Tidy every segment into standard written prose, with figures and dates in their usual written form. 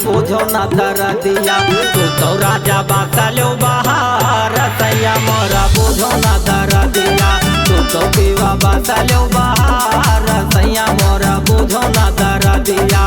बुझो न दरदिया तू तो राजा बासलो बहार सैया मोरा बुझो न दरदिया तू तो पीवा बासलो बहार सैया मोरा बुझो न दरदिया।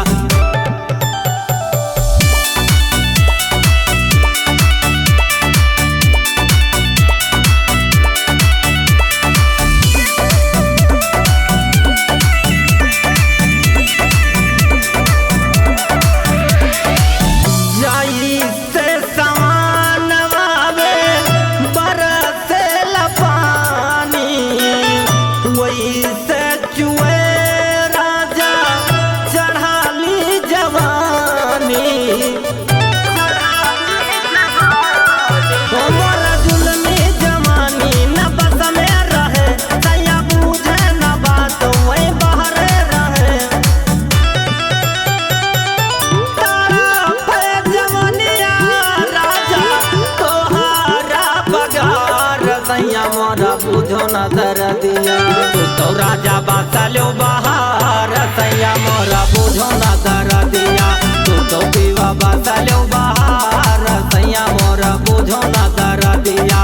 मोरा बुझो न दरदिया तू तो राजा बासलो बहार सैया मोरा बुझो न दरदिया तू तो पीवा बासलो बहार सैया मोरा बुझो न दरदिया।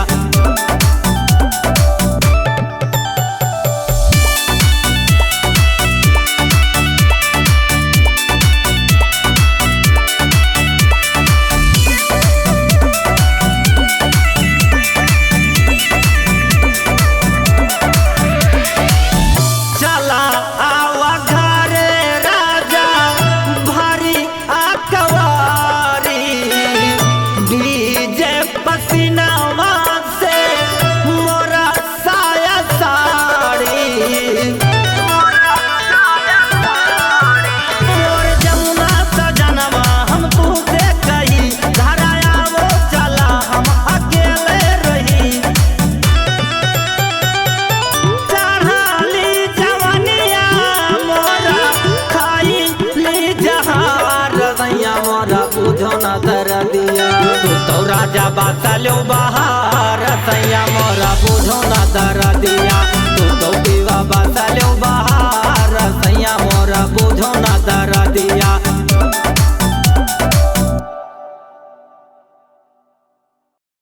मोरा बुझो न दरदिया तू तो राजा बासलो बहार सैया मोरा बुझो न दरदिया तू तो पीवा बासलो बहार सैया मोरा बुझो न दरदिया।